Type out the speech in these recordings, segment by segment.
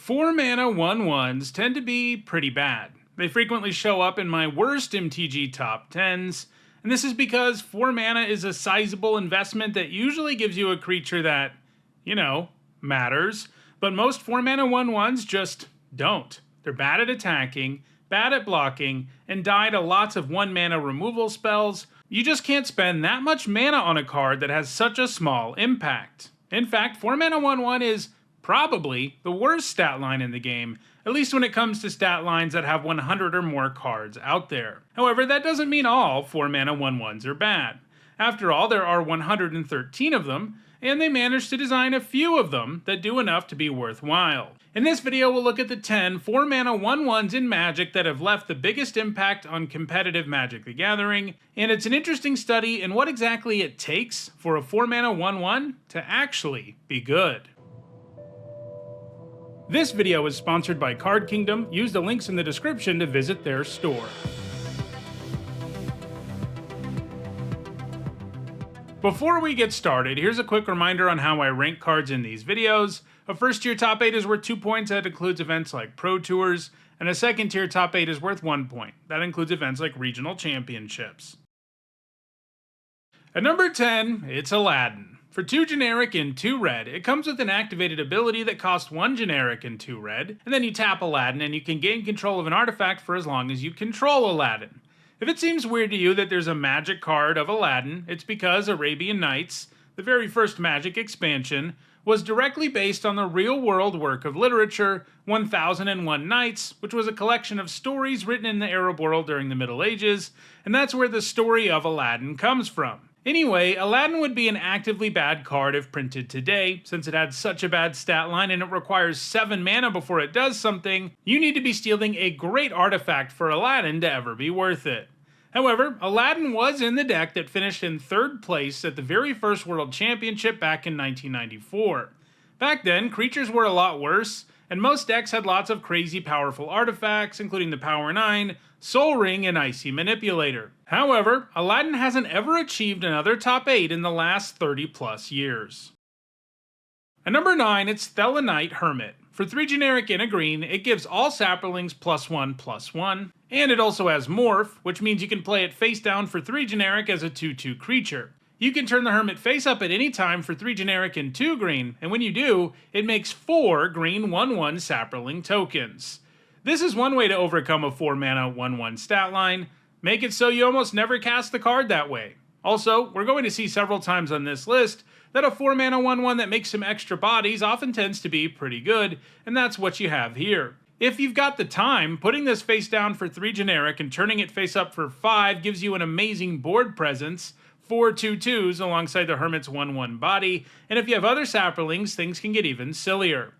4 mana 1/1s tend to be pretty bad. They frequently show up in my worst MTG top 10s, and this is because 4 mana is a sizable investment that usually gives you a creature that, matters, but most 4 mana 1/1s just don't. They're bad at attacking, bad at blocking, and die to lots of 1 mana removal spells. You just can't spend that much mana on a card that has such a small impact. In fact, 4 mana 1/1 is probably the worst stat line in the game, at least when it comes to stat lines that have 100 or more cards out there. However, that doesn't mean all 4 mana 1/1s are bad. After all, there are 113 of them, and they managed to design a few of them that do enough to be worthwhile. In this video, we'll look at the 10 4 mana 1/1s in Magic that have left the biggest impact on competitive Magic the Gathering, and it's an interesting study in what exactly it takes for a 4 mana 1/1 to actually be good. This video is sponsored by Card Kingdom. Use the links in the description to visit their store. Before we get started, here's a quick reminder on how I rank cards in these videos. A first tier top 8 is worth 2 points, that includes events like Pro Tours, and a second tier top 8 is worth 1 point. That includes events like regional championships. At number 10, it's Aladdin. For 2 generic and 2 red, it comes with an activated ability that costs 1 generic and 2 red, and then you tap Aladdin and you can gain control of an artifact for as long as you control Aladdin. If it seems weird to you that there's a Magic card of Aladdin, it's because Arabian Nights, the very first Magic expansion, was directly based on the real-world work of literature, 1001 Nights, which was a collection of stories written in the Arab world during the Middle Ages, and that's where the story of Aladdin comes from. Anyway, Aladdin would be an actively bad card if printed today. Since it had such a bad stat line and it requires 7 mana before it does something, you need to be stealing a great artifact for Aladdin to ever be worth it. However, Aladdin was in the deck that finished in 3rd place at the very first World Championship back in 1994. Back then, creatures were a lot worse, and most decks had lots of crazy powerful artifacts, including the Power 9, Soul Ring, and Icy Manipulator. However, Aladdin hasn't ever achieved another top 8 in the last 30 plus years. At number 9, it's Thelanite Hermit. For 3 generic and a green, it gives all saplings +1/+1, and it also has Morph, which means you can play it face down for 3 generic as a 2/2 creature. You can turn the Hermit face up at any time for 3 generic and 2 green, and when you do, it makes 4 green 1/1 sapling tokens. This is one way to overcome a 4 mana 1/1 stat line. Make it so you almost never cast the card that way. Also, we're going to see several times on this list that a 4 mana 1/1 that makes some extra bodies often tends to be pretty good, and that's what you have here. If you've got the time, putting this face down for 3 generic and turning it face up for 5 gives you an amazing board presence, 4 2/2s alongside the Hermit's 1/1 body, and if you have other saplings, things can get even sillier.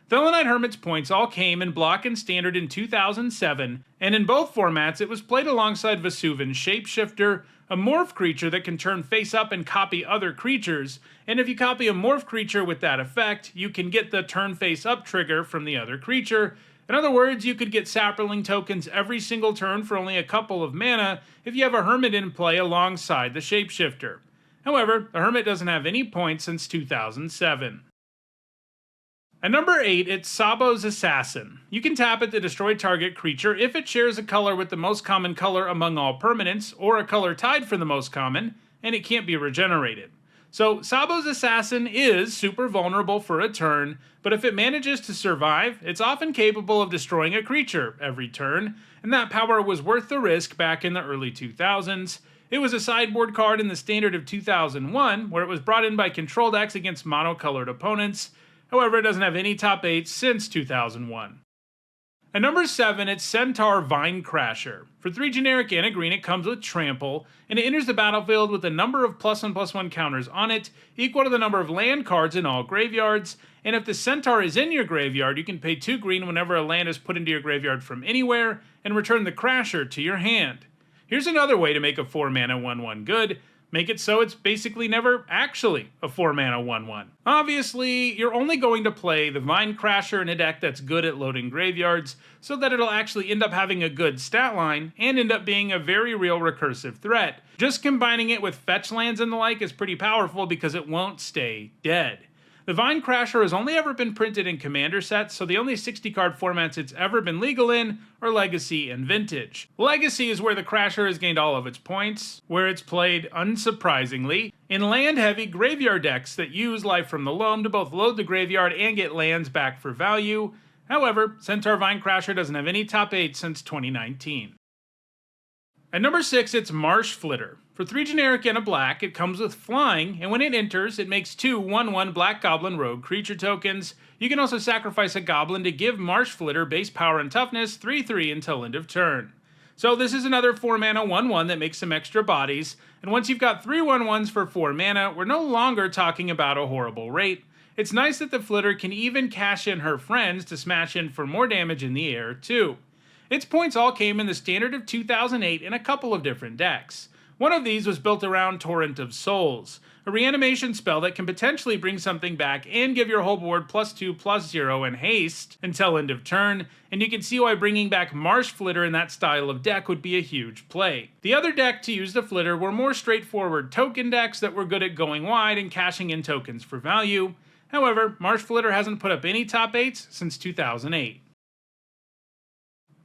Thelanite Hermit's points all came in Block and Standard in 2007, and in both formats it was played alongside Vesuvan Shapeshifter, a morph creature that can turn face up and copy other creatures, and if you copy a morph creature with that effect, you can get the turn face up trigger from the other creature. In other words, you could get sapling tokens every single turn for only a couple of mana if you have a Hermit in play alongside the Shapeshifter. However, the Hermit doesn't have any points since 2007. At number 8, it's Sabo's Assassin. You can tap it to destroy target creature if it shares a color with the most common color among all permanents, or a color tied for the most common, and it can't be regenerated. So Sabo's Assassin is super vulnerable for a turn, but if it manages to survive, it's often capable of destroying a creature every turn, and that power was worth the risk back in the early 2000s. It was a sideboard card in the Standard of 2001, where it was brought in by control decks against monocolored opponents. However, it doesn't have any top 8 since 2001. At number 7, it's Centaur Vinecrasher. For 3 generic and a green, it comes with Trample, and it enters the battlefield with a number of +1/+1 counters on it, equal to the number of land cards in all graveyards, and if the Centaur is in your graveyard, you can pay 2 green whenever a land is put into your graveyard from anywhere, and return the Crasher to your hand. Here's another way to make a 4 mana 1/1 good. Make it so it's basically never actually a 4 mana 1/1. Obviously, you're only going to play the Vinecrasher in a deck that's good at loading graveyards, so that it'll actually end up having a good stat line, and end up being a very real recursive threat. Just combining it with fetch lands and the like is pretty powerful because it won't stay dead. The Vine Crasher has only ever been printed in Commander sets, so the only 60 card formats it's ever been legal in are Legacy and Vintage. Legacy is where the Crasher has gained all of its points, where it's played, unsurprisingly, in land-heavy graveyard decks that use Life from the Loam to both load the graveyard and get lands back for value. However, Centaur Vine Crasher doesn't have any top 8 since 2019. At number 6, it's Marsh Flitter. For 3 generic and a black, it comes with flying, and when it enters, it makes 2 1/1 Black Goblin Rogue creature tokens. You can also sacrifice a goblin to give Marsh Flitter base power and toughness 3/3 until end of turn. So this is another 4 mana 1/1 that makes some extra bodies, and once you've got 3 1/1s for 4 mana, we're no longer talking about a horrible rate. It's nice that the Flitter can even cash in her friends to smash in for more damage in the air, too. Its points all came in the standard of 2008 in a couple of different decks. One of these was built around Torrent of Souls, a reanimation spell that can potentially bring something back and give your whole board +2/+0 and haste until end of turn, and you can see why bringing back Marsh Flitter in that style of deck would be a huge play. The other deck to use the Flitter were more straightforward token decks that were good at going wide and cashing in tokens for value. However, Marsh Flitter hasn't put up any top 8s since 2008.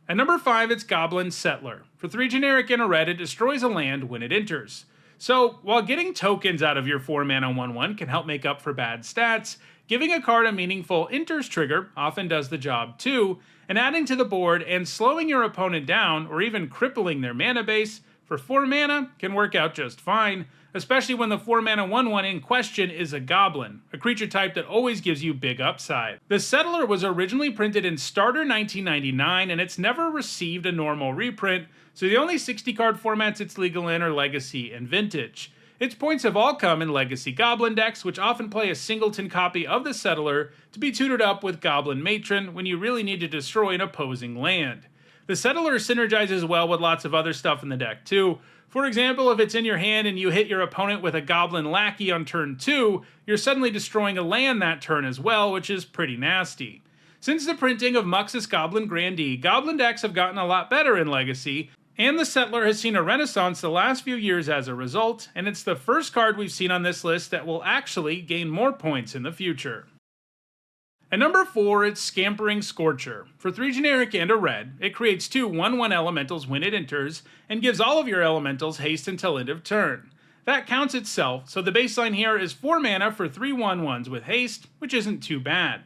At number 5, it's Goblin Settler. For 3 generic and a red, it destroys a land when it enters. So, while getting tokens out of your 4 mana 1/1 can help make up for bad stats, giving a card a meaningful enters trigger often does the job too, and adding to the board and slowing your opponent down or even crippling their mana base for 4 mana can work out just fine, especially when the 4 mana 1/1 in question is a goblin, a creature type that always gives you big upside. The Settler was originally printed in Starter 1999 and it's never received a normal reprint, so the only 60 card formats it's legal in are Legacy and Vintage. Its points have all come in Legacy Goblin decks, which often play a singleton copy of the Settler to be tutored up with Goblin Matron when you really need to destroy an opposing land. The Settler synergizes well with lots of other stuff in the deck too. For example, if it's in your hand and you hit your opponent with a Goblin Lackey on turn 2, you're suddenly destroying a land that turn as well, which is pretty nasty. Since the printing of Muxus Goblin Grandee, Goblin decks have gotten a lot better in Legacy, and the Settler has seen a renaissance the last few years as a result, and it's the first card we've seen on this list that will actually gain more points in the future. At number 4, it's Scampering Scorcher. For 3 generic and a red, it creates 2 1/1 elementals when it enters, and gives all of your elementals haste until end of turn. That counts itself, so the baseline here is 4 mana for 3 1/1s with haste, which isn't too bad.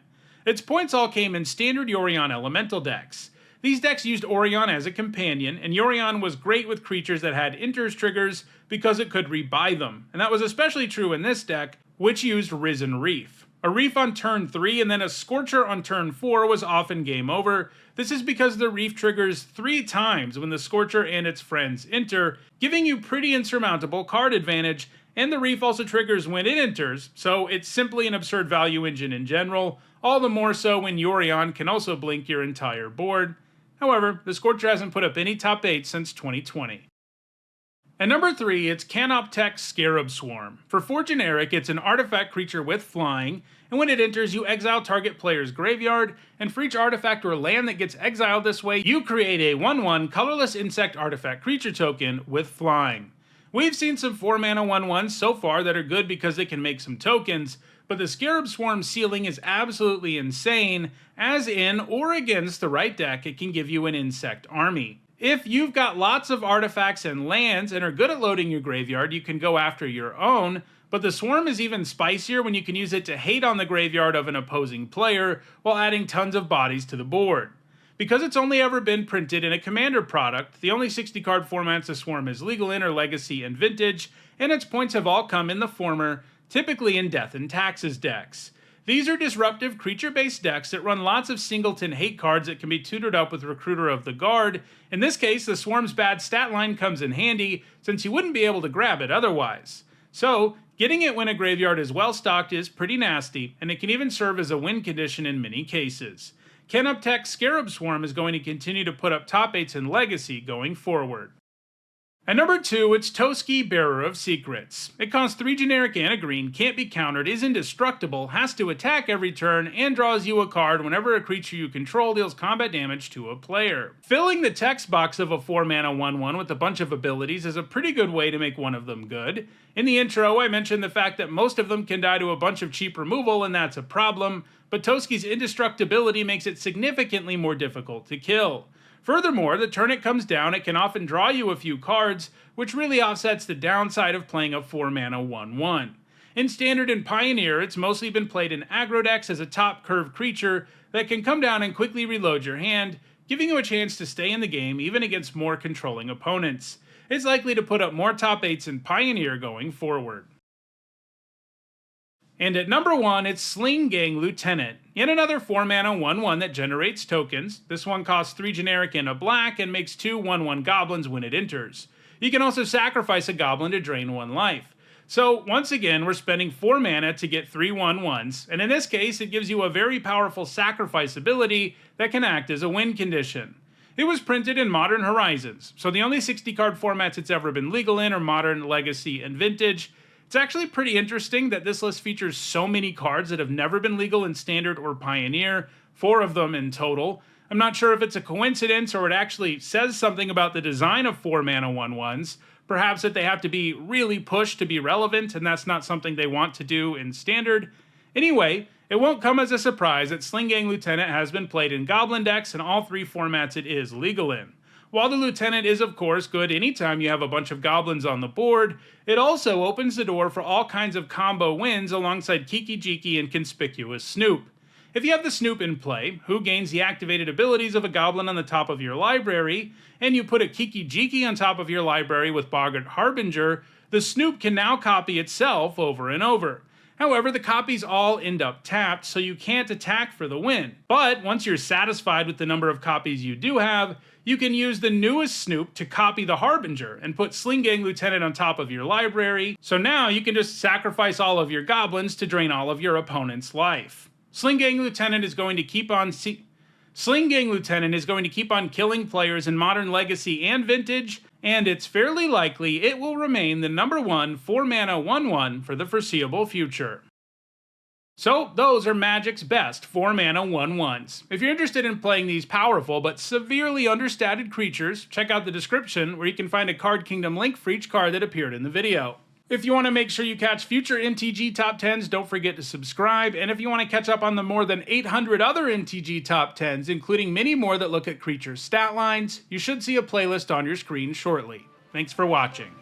Its points all came in standard Yorion elemental decks. These decks used Orion as a companion, and Yorion was great with creatures that had enters triggers because it could rebuy them, and that was especially true in this deck, which used Risen Reef. A Reef on turn 3 and then a Scorcher on turn 4 was often game over. This is because the Reef triggers 3 times when the Scorcher and its friends enter, giving you pretty insurmountable card advantage, and the Reef also triggers when it enters, so it's simply an absurd value engine in general, all the more so when Yorion can also blink your entire board. However, the Scorcher hasn't put up any top 8 since 2020. At number 3, it's Canoptech Scarab Swarm. For 4 generic, it's an artifact creature with flying, and when it enters, you exile target player's graveyard, and for each artifact or land that gets exiled this way, you create a 1/1 colorless insect artifact creature token with flying. We've seen some 4 mana 1/1s so far that are good because they can make some tokens, but the Scarab Swarm ceiling is absolutely insane, as in or against the right deck, it can give you an insect army. If you've got lots of artifacts and lands and are good at loading your graveyard, you can go after your own, but the Swarm is even spicier when you can use it to hate on the graveyard of an opposing player while adding tons of bodies to the board. Because it's only ever been printed in a Commander product, the only 60 card formats the Swarm is legal in are Legacy and Vintage, and its points have all come in the former, typically in Death and Taxes decks. These are disruptive creature-based decks that run lots of singleton hate cards that can be tutored up with Recruiter of the Guard. In this case, the Swarm's bad stat line comes in handy, since you wouldn't be able to grab it otherwise. So, getting it when a graveyard is well stocked is pretty nasty, and it can even serve as a win condition in many cases. Canoptech Scarab Swarm is going to continue to put up top 8s in Legacy going forward. At number 2, it's Toski, Bearer of Secrets. It costs 3 generic and a green, can't be countered, is indestructible, has to attack every turn, and draws you a card whenever a creature you control deals combat damage to a player. Filling the text box of a 4-mana 1/1 with a bunch of abilities is a pretty good way to make one of them good. In the intro, I mentioned the fact that most of them can die to a bunch of cheap removal, and that's a problem, but Toski's indestructibility makes it significantly more difficult to kill. Furthermore, the turn it comes down, it can often draw you a few cards, which really offsets the downside of playing a 4-mana 1/1. In Standard and Pioneer, it's mostly been played in aggro decks as a top curve creature that can come down and quickly reload your hand, giving you a chance to stay in the game even against more controlling opponents. It's likely to put up more top 8s in Pioneer going forward. And at number 1, it's Sling-Gang Lieutenant, yet another 4-mana 1/1 that generates tokens. This one costs 3 generic and a black and makes 2 1/1 goblins when it enters. You can also sacrifice a goblin to drain 1 life. So once again, we're spending 4 mana to get 3 1/1s, and in this case, it gives you a very powerful sacrifice ability that can act as a win condition. It was printed in Modern Horizons, so the only 60-card formats it's ever been legal in are Modern, Legacy, and Vintage. It's actually pretty interesting that this list features so many cards that have never been legal in Standard or Pioneer, 4 of them in total. I'm not sure if it's a coincidence or it actually says something about the design of 4-mana 1/1s, perhaps that they have to be really pushed to be relevant, and that's not something they want to do in Standard. Anyway, it won't come as a surprise that Sling-Gang Lieutenant has been played in Goblin decks in all 3 formats it is legal in. While the Lieutenant is of course good anytime you have a bunch of goblins on the board, it also opens the door for all kinds of combo wins alongside Kiki Jiki and Conspicuous Snoop. If you have the Snoop in play, who gains the activated abilities of a goblin on the top of your library, and you put a Kiki Jiki on top of your library with Boggart Harbinger, the Snoop can now copy itself over and over. However, the copies all end up tapped, so you can't attack for the win. But once you're satisfied with the number of copies you do have, you can use the newest Snoop to copy the Harbinger and put Sling-Gang Lieutenant on top of your library, so now you can just sacrifice all of your goblins to drain all of your opponent's life. Sling-Gang Lieutenant is going to keep on killing players in Modern, Legacy, and Vintage, and it's fairly likely it will remain the number 1 4-mana 1/1 for the foreseeable future. So those are Magic's best 4-mana 1/1s. If you're interested in playing these powerful but severely understated creatures, check out the description where you can find a Card Kingdom link for each card that appeared in the video. If you want to make sure you catch future MTG Top 10s, don't forget to subscribe, and if you want to catch up on the more than 800 other MTG Top 10s, including many more that look at creature stat lines, you should see a playlist on your screen shortly. Thanks for watching.